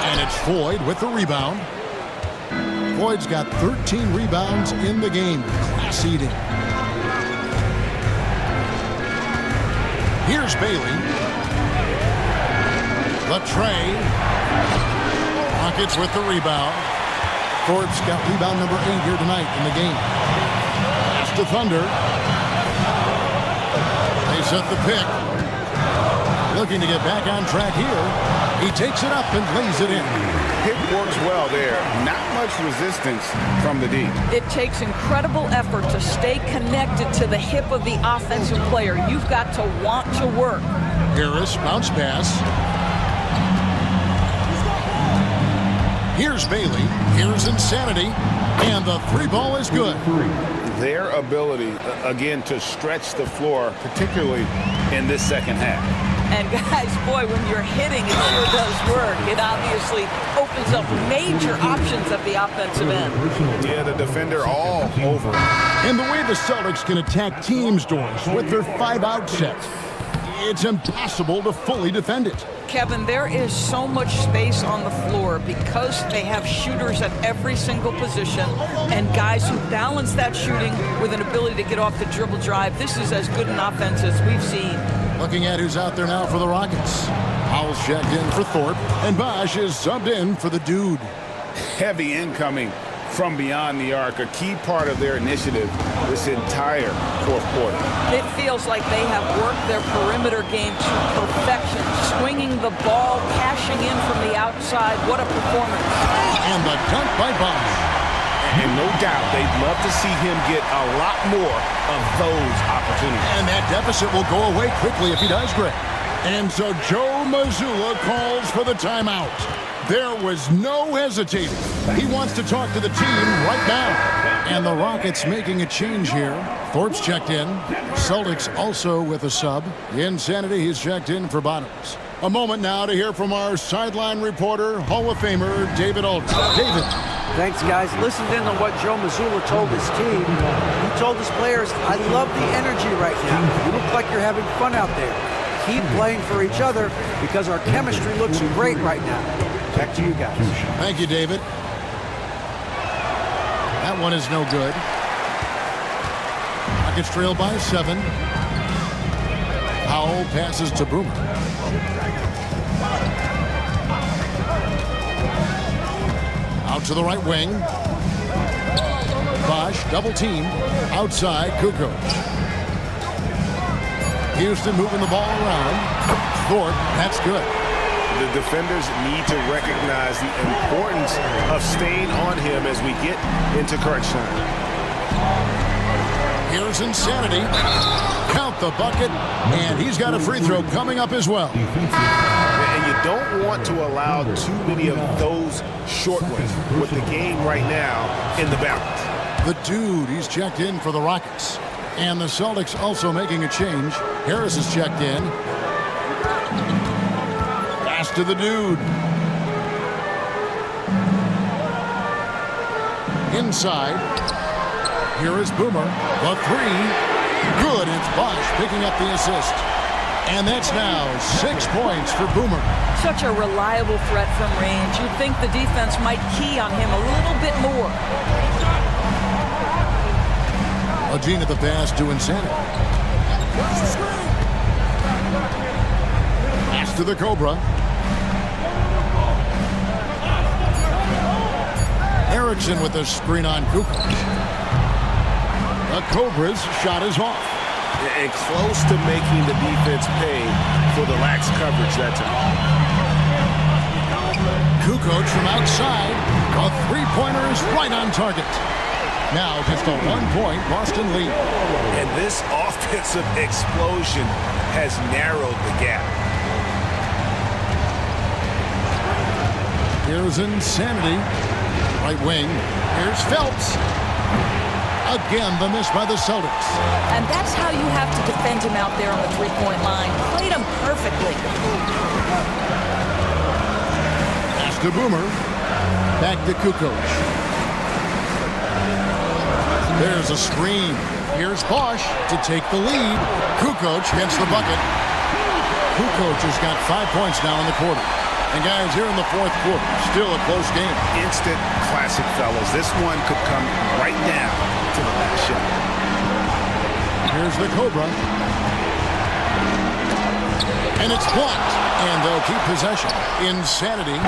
And it's Floyd with the rebound. Floyd's got 13 rebounds in the game. Class eating. Here's Bailey. Latray. Rockets with the rebound. Thorpe's got rebound number 8 here tonight in the game. Pass to Thunder. They set the pick. Looking to get back on track here. He takes it up and lays it in. Pick works well there. Not much resistance from the D. It takes incredible effort to stay connected to the hip of the offensive player. You've got to want to work. Harris, bounce pass. Here's Bailey. Here's Insanity. And the 3 ball is good. Their ability, again, to stretch the floor, particularly in this second half. And guys, boy, when you're hitting, it sure does work. It obviously opens up major options at the offensive end. Yeah, the defender all over. And the way the Celtics can attack teams, Doris, with their 5-out sets, it's impossible to fully defend it. Kevin, there is so much space on the floor because they have shooters at every single position and guys who balance that shooting with an ability to get off the dribble drive. This is as good an offense as we've seen. Looking at who's out there now for the Rockets. Howell's checked in for Thorpe, and Bosch is subbed in for the Dude. Heavy incoming from beyond the arc, a key part of their initiative this entire fourth quarter. It feels like they have worked their perimeter game to perfection, swinging the ball, cashing in from the outside. What a performance. And the dunk by Bosch. And no doubt, they'd love to see him get a lot more of those opportunities. And that deficit will go away quickly if he does, Greg. And so Joe Mazzulla calls for the timeout. There was no hesitating. He wants to talk to the team right now. And the Rockets making a change here. Thorpe's checked in. Celtics also with a sub. Insanity, he's checked in for Bottoms. A moment now to hear from our sideline reporter, Hall of Famer David Aldridge. David. Thanks, guys. Listen in on what Joe Mazzulla told his team. He told his players, I love the energy right now. You look like you're having fun out there. Keep playing for each other because our chemistry looks great right now. Back to you guys. Thank you, David. That one is no good. Rockets trail by 7. Howell passes to Boomer. Out to the right wing. Bosch, double team. Outside, Kukoc. Houston moving the ball around. Thorpe, that's good. The defenders need to recognize the importance of staying on him as we get into crunch time. Here's Insanity. Count the bucket, and he's got a free throw coming up as well. And you don't want to allow too many of those short ones with the game right now in the balance. The Dude, he's checked in for the Rockets. And the Celtics also making a change. Harris is checked in. Pass to the Dude. Inside. Here is Boomer. The 3. Good. It's Bosch picking up the assist. And that's now 6 points for Boomer. Such a reliable threat from range. You'd think the defense might key on him a little bit more. Agene at the pass to Insanity. Pass to the Cobra. Erickson with the screen on Kukoc. The Cobra's shot is off. And close to making the defense pay for the lax coverage that time. Kukoc from outside. A three-pointer is right on target. Now just a 1-point Boston lead. And this offensive explosion has narrowed the gap. Here's Insanity. Right wing. Here's Phelps. Again, the miss by the Celtics. And that's how you have to defend him out there on the three-point line. Played him perfectly. Pass to Boomer. Back to Kukoc. There's a screen. Here's Bosch to take the lead. Kukoc gets the bucket. Kukoc has got 5 points now in the quarter. And guys, here in the fourth quarter, still a close game. Instant classic, fellas. This one could come right down to the last shot. Here's the Cobra. And it's blocked. And they'll keep possession. Insanity.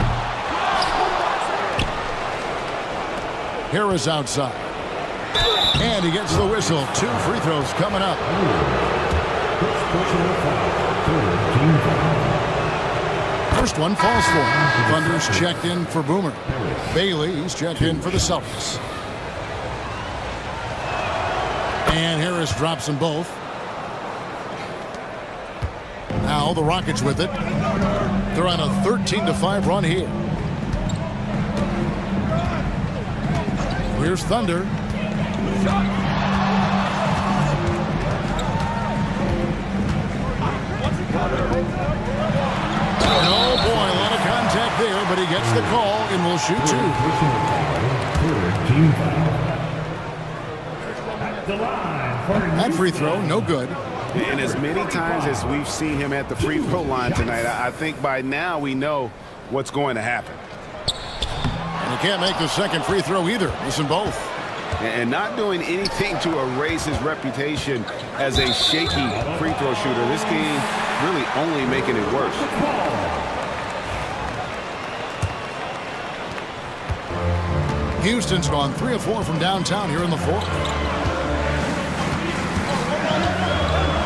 Harris outside. And he gets the whistle. 2 free throws coming up. First one falls for him. Thunder's checked in for Boomer. Bailey's checked in for the Celtics. And Harris drops them both. Now the Rockets with it. They're on a 13-5 run here. Here's Thunder. Oh boy, a lot of contact there, but he gets the call and will shoot 2. That free throw, no good. And as many times as we've seen him at the free throw line tonight, I think by now we know what's going to happen. And he can't make the second free throw either. Listen both. And not doing anything to erase his reputation as a shaky free throw shooter. This game really only making it worse. Houston's gone 3 of 4 from downtown here in the fourth.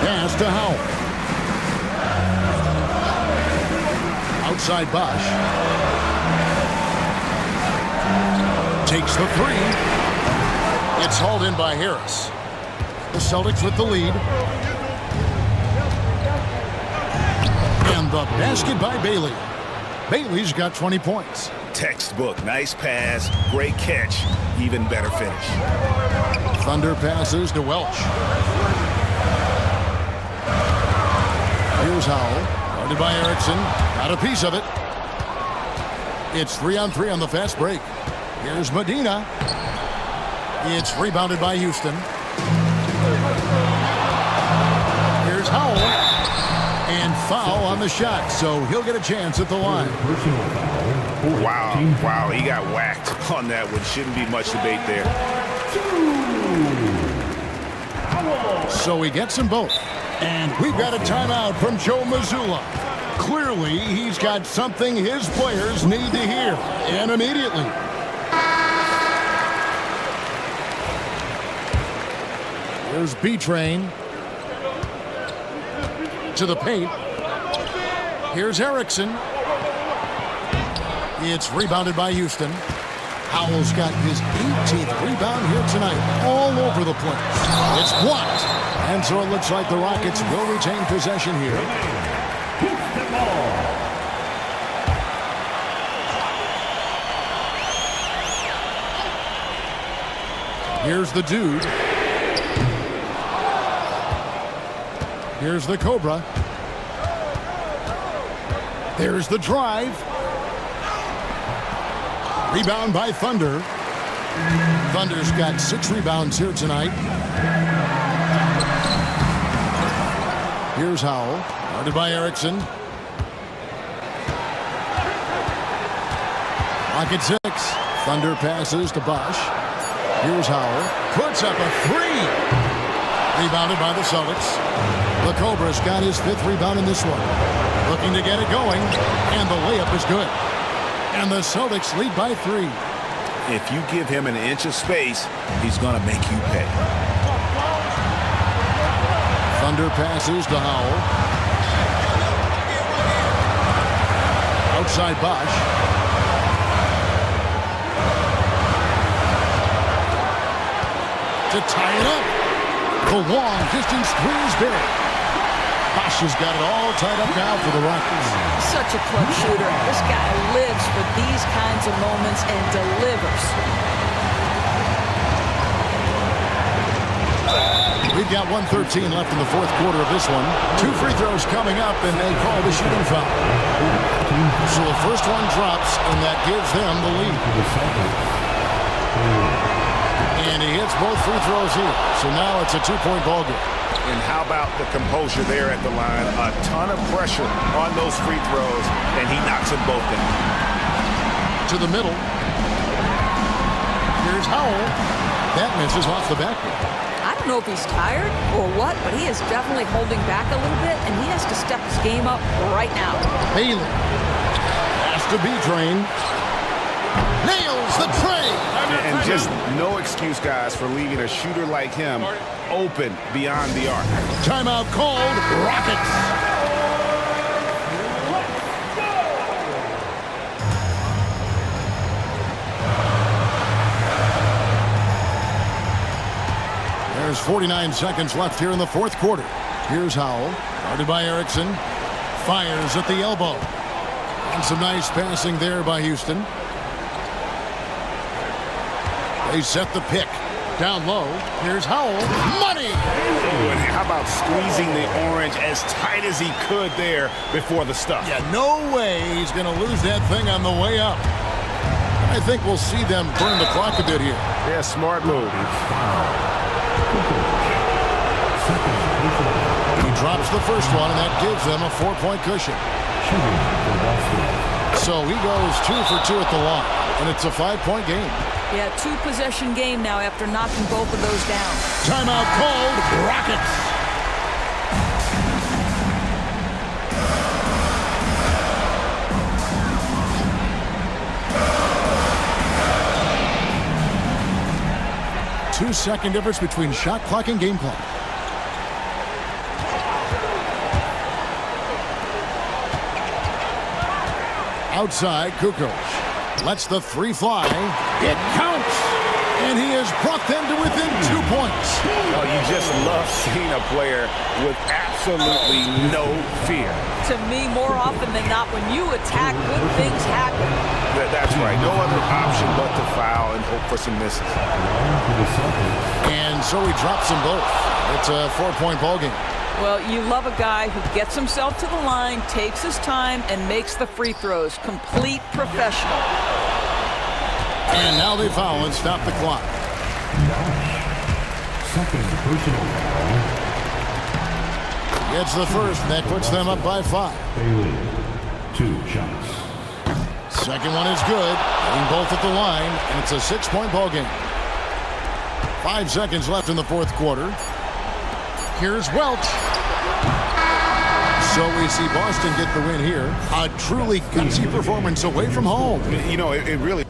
Pass to Howell. Outside Bosch. Takes the 3. It's hauled in by Harris. The Celtics with the lead. And the basket by Bailey. Bailey's got 20 points. Textbook. Nice pass. Great catch. Even better finish. Thunder passes to Welch. Here's Howell. Guarded by Erickson. Got a piece of it. It's 3-on-3 on the fast break. Here's Medina. It's rebounded by Houston. Here's Howell. And foul on the shot, so he'll get a chance at the line. Wow, he got whacked on that one. Shouldn't be much debate there. So he gets them both. And we've got a timeout from Joe Mazzulla. Clearly, he's got something his players need to hear, and immediately. There's B-Train. To the paint. Here's Erickson. It's rebounded by Houston. Howell's got his 18th rebound here tonight. All over the place. It's blocked. And so it looks like the Rockets will retain possession here. Here's the dude. Here's the Cobra. There's the drive. Rebound by Thunder. Thunder's got 6 rebounds here tonight. Here's Howell. Guarded by Erickson. Rocket 6. Thunder passes to Bosch. Here's Howell. Puts up a 3. Rebounded by the Celtics. The Cobra's got his 5th rebound in this one. Looking to get it going. And the layup is good. And the Celtics lead by 3. If you give him an inch of space, he's going to make you pay. Thunder passes to Howell. Outside Bosch. To tie it up. The long distance 3 is big. Bosch has got it all tied up now for the Rockets. Such a clutch shooter. This guy lives for these kinds of moments and delivers. We've got 1:13 left in the fourth quarter of this one. 2 free throws coming up, and they call the shooting foul. So the first one drops, and that gives them the lead. And he hits both free throws here. So now it's a 2-point ball game. And how about the composure there at the line? A ton of pressure on those free throws, and he knocks them both in. To the middle. Here's Howell. That misses off the backboard. I don't know if he's tired or what, but he is definitely holding back a little bit, and he has to step his game up right now. Bailey has to be trained. Nails the tray. And just no excuse, guys, for leaving a shooter like him open beyond the arc. Timeout called. Rockets. There's 49 seconds left here in the fourth quarter. Here's Howell, guarded by Erickson. Fires at the elbow. And some nice passing there by Houston. They set the pick. Down low. Here's Howell. Money! Oh, and how about squeezing the orange as tight as he could there before the stuff? Yeah, no way he's going to lose that thing on the way up. I think we'll see them burn the clock a bit here. Yeah, smart move. He drops the first one, and that gives them a 4-point cushion. So he goes 2 for 2 at the line, and it's a 5-point game. Yeah, 2-possession game now after knocking both of those down. Timeout called. Rockets. Two-second difference between shot clock and game clock. Outside, Kukoc lets the 3 fly. It counts! And he has brought them to within 2 points. Oh, you just love seeing a player with absolutely no fear. To me, more often than not, when you attack, good things happen. That's right. No other option but to foul and hope for some misses. And so he drops them both. It's a 4-point ball game. Well, you love a guy who gets himself to the line, takes his time, and makes the free throws. Complete professional. And now they foul and stop the clock. Second personal foul. Gets the first, and that puts them up by 5. Bailey, 2 shots. Second one is good. Getting both at the line, and it's a 6-point ball game. 5 seconds left in the fourth quarter. Here's Welch. So we see Boston get the win here. A truly gutsy performance away from home. You know, it really...